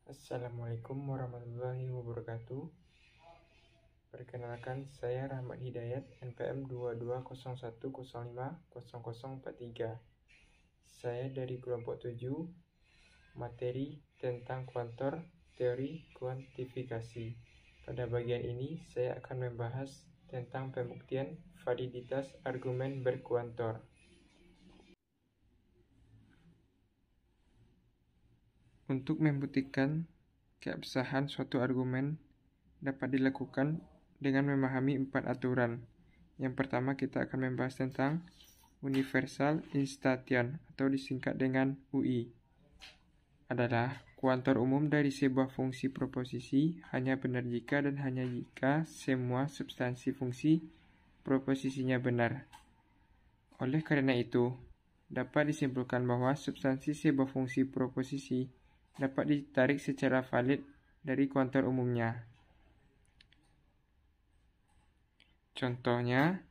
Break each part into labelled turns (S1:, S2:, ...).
S1: Assalamualaikum warahmatullahi wabarakatuh. Perkenalkan, saya Rahmat Hidayat, NPM 2201050043. Saya dari kelompok 7, materi tentang kuantor teori kuantifikasi. Pada bagian ini, saya akan membahas tentang pembuktian validitas argumen berkuantor. Untuk membuktikan keabsahan suatu argumen dapat dilakukan dengan memahami 4 aturan. Yang pertama, kita akan membahas tentang universal instation atau disingkat dengan UI. Adalah kuantor umum dari sebuah fungsi proposisi hanya benar jika dan hanya jika semua substansi fungsi proposisinya benar. Oleh karena itu, dapat disimpulkan bahwa substansi sebuah fungsi proposisi dapat ditarik secara valid dari kuantor umumnya. Contohnya,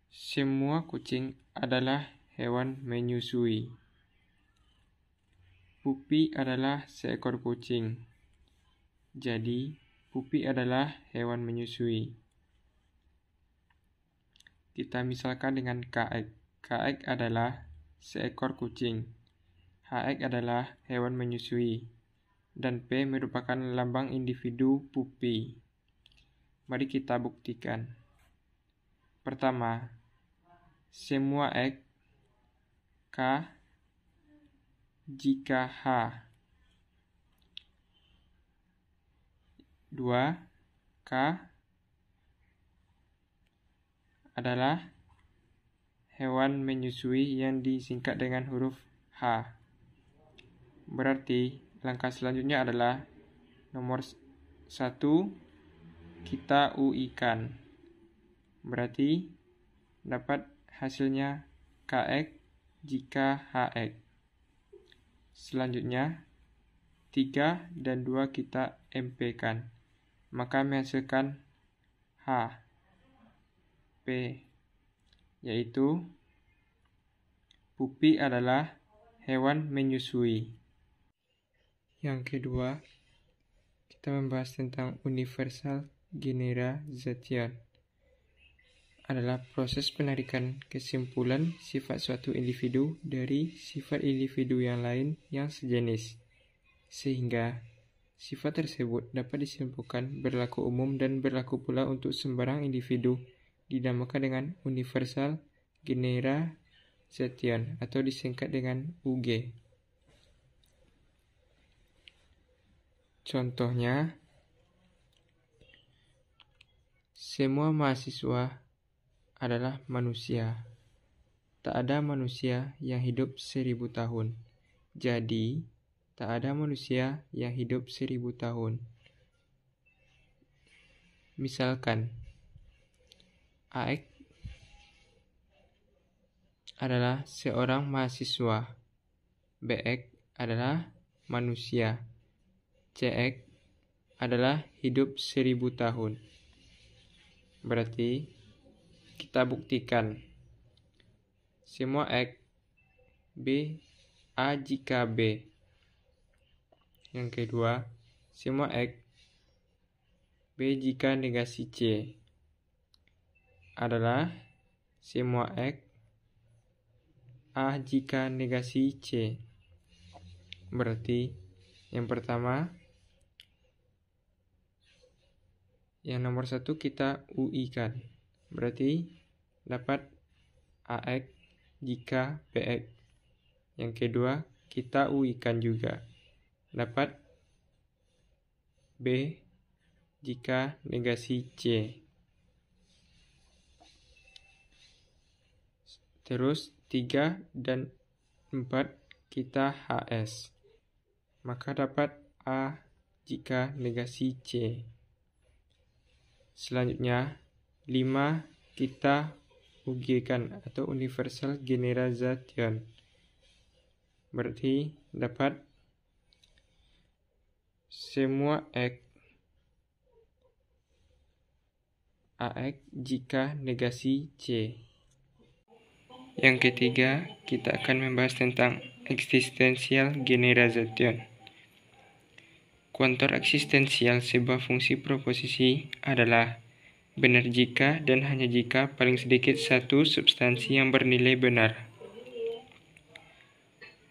S1: semua kucing adalah hewan menyusui. Pupi adalah seekor kucing. Jadi, Pupi adalah hewan menyusui. Kita misalkan dengan KX. KX adalah seekor kucing. HX adalah hewan menyusui, dan P merupakan lambang individu Pupi. Mari kita buktikan. Pertama, semua X K jika H. 2. K adalah hewan menyusui yang disingkat dengan huruf H. Berarti langkah selanjutnya adalah nomor 1 kita UI-kan. Berarti dapat hasilnya KX jika HX. Selanjutnya 3 dan 2 kita MP-kan. Maka menghasilkan H P, yaitu Pupi adalah hewan menyusui. Yang kedua, kita membahas tentang universal generalization. Adalah proses penarikan kesimpulan sifat suatu individu dari sifat individu yang lain yang sejenis, sehingga sifat tersebut dapat disimpulkan berlaku umum dan berlaku pula untuk sembarang individu, dinamakan dengan universal generalization atau disingkat dengan UG. Contohnya, semua mahasiswa adalah manusia. Tak ada manusia yang hidup 1000 tahun. Jadi, tak ada manusia yang hidup 1000 tahun. Misalkan, AX adalah seorang mahasiswa. BX adalah manusia. CX adalah hidup 1000 tahun. Berarti kita buktikan semua X B A jika B. Yang kedua, semua X B jika negasi C adalah semua X A jika negasi C. Berarti yang pertama, yang nomor 1 kita UI-kan. Berarti dapat AX jika BX. Yang kedua, kita UI-kan juga. Dapat B jika negasi C. Terus 3 dan 4 kita HS. Maka dapat A jika negasi C. Selanjutnya 5 kita UG-kan atau universal generalization. Berarti dapat semua X AX jika negasi C. Yang ketiga, kita akan membahas tentang existential generalization. Kuantor eksistensial sebuah fungsi proposisi adalah benar jika dan hanya jika paling sedikit satu substansi yang bernilai benar.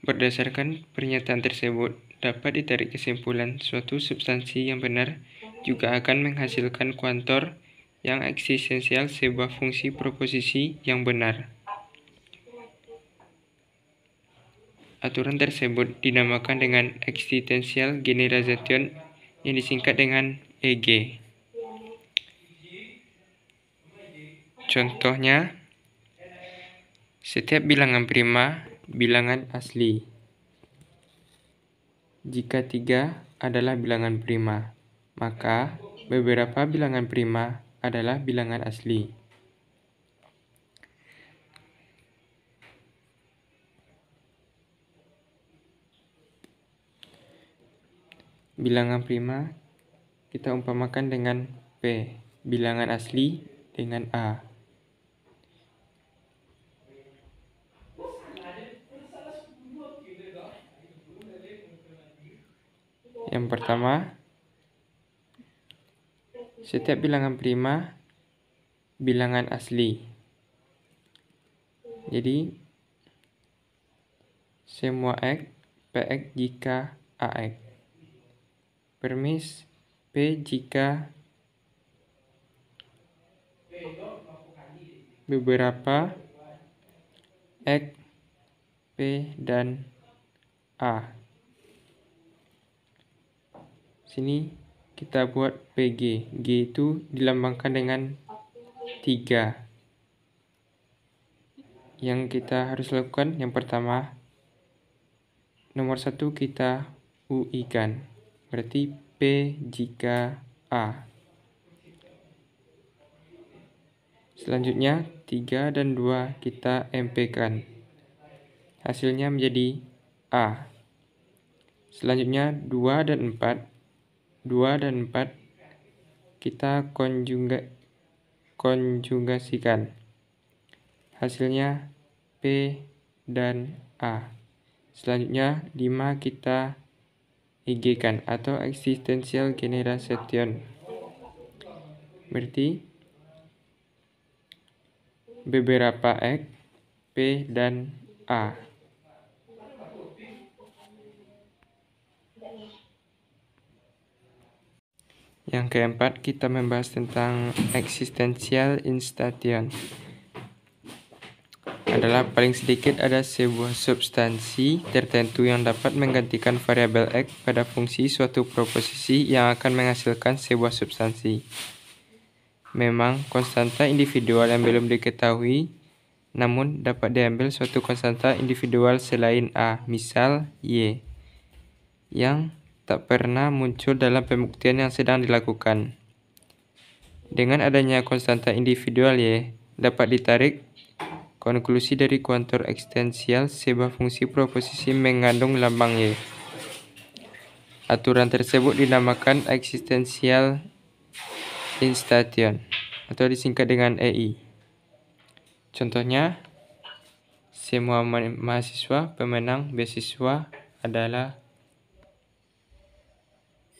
S1: Berdasarkan pernyataan tersebut, dapat ditarik kesimpulan suatu substansi yang benar juga akan menghasilkan kuantor yang eksistensial sebuah fungsi proposisi yang benar. Aturan tersebut dinamakan dengan existential generalization yang disingkat dengan EG. Contohnya, setiap bilangan prima bilangan asli. Jika 3 adalah bilangan prima, maka beberapa bilangan prima adalah bilangan asli. Bilangan prima kita umpamakan dengan P, bilangan asli dengan A. Yang pertama, setiap bilangan prima bilangan asli. Jadi, semua X PX jika AX. Permis P jika beberapa X, P, dan A. Sini kita buat PG. G itu dilambangkan dengan 3. Yang kita harus lakukan yang pertama, nomor 1 kita UI-kan. Berarti P jika A. Selanjutnya 3 dan 2 kita MP-kan. Hasilnya menjadi A. Selanjutnya 2 dan 4 kita konjugasikan. Hasilnya P dan A. Selanjutnya 5 kita EG-kan atau existential generalization. Berarti beberapa X, P, dan A. Yang keempat, kita membahas tentang existential instation. Adalah paling sedikit ada sebuah substansi tertentu yang dapat menggantikan variabel X pada fungsi suatu proposisi yang akan menghasilkan sebuah substansi. Memang konstanta individual yang belum diketahui, namun dapat diambil suatu konstanta individual selain A, misal Y, yang tak pernah muncul dalam pembuktian yang sedang dilakukan. Dengan adanya konstanta individual Y, dapat ditarik konklusi dari kuantor eksistensial sebuah fungsi proposisi mengandung lambang Y. Aturan tersebut dinamakan existential instation atau disingkat dengan EI. Contohnya, semua mahasiswa pemenang beasiswa adalah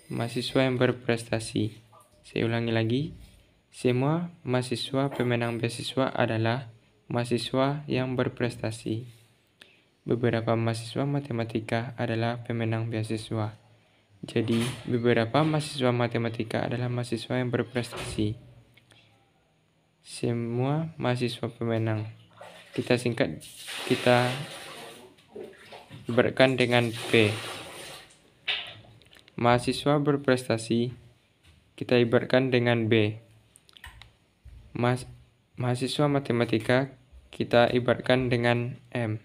S1: mahasiswa yang berprestasi. Saya ulangi lagi, semua mahasiswa pemenang beasiswa adalah mahasiswa yang berprestasi. Beberapa mahasiswa matematika adalah pemenang beasiswa. Jadi, beberapa mahasiswa matematika adalah mahasiswa yang berprestasi. Semua mahasiswa pemenang. Kita ibaratkan dengan P. Mahasiswa berprestasi kita ibaratkan dengan B. Mahasiswa matematika kita ibaratkan dengan M.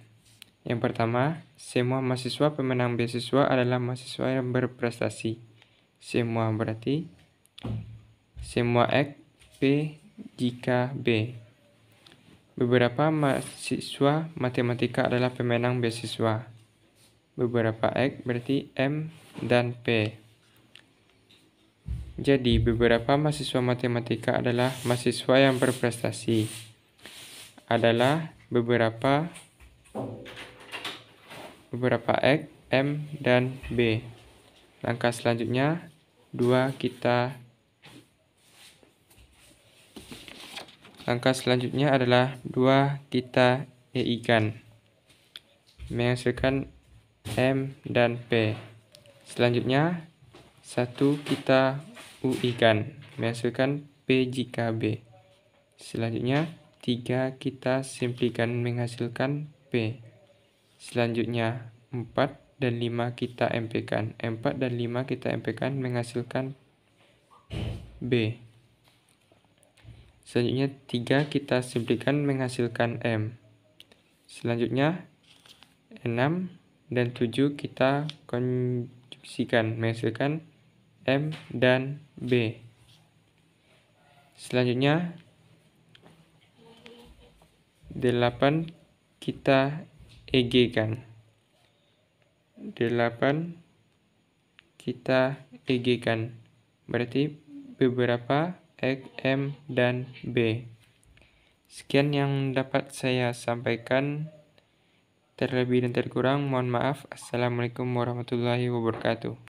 S1: Yang pertama, semua mahasiswa pemenang beasiswa adalah mahasiswa yang berprestasi. Semua berarti semua X, P jika B. Beberapa mahasiswa matematika adalah pemenang beasiswa. Beberapa X berarti M dan P. Jadi, beberapa mahasiswa matematika adalah mahasiswa yang berprestasi. Adalah beberapa X, M, dan B. Langkah selanjutnya, 2 kita EI-kan, menghasilkan M dan P. Selanjutnya, 1 kita UI-kan, menghasilkan P jika B. Selanjutnya, 3 kita simplikan, menghasilkan P. Selanjutnya, 4 dan 5 kita MP-kan. 4 dan 5 kita MP-kan, menghasilkan B. Selanjutnya, 3 kita simplikan, menghasilkan M. Selanjutnya, 6 dan 7 kita konjugsikan, menghasilkan M dan B. Selanjutnya, 8 kita EG-kan. 8 kita EG-kan. Berarti beberapa X, M, dan B. Sekian yang dapat saya sampaikan. Terlebih dan terkurang, mohon maaf. Assalamualaikum warahmatullahi wabarakatuh.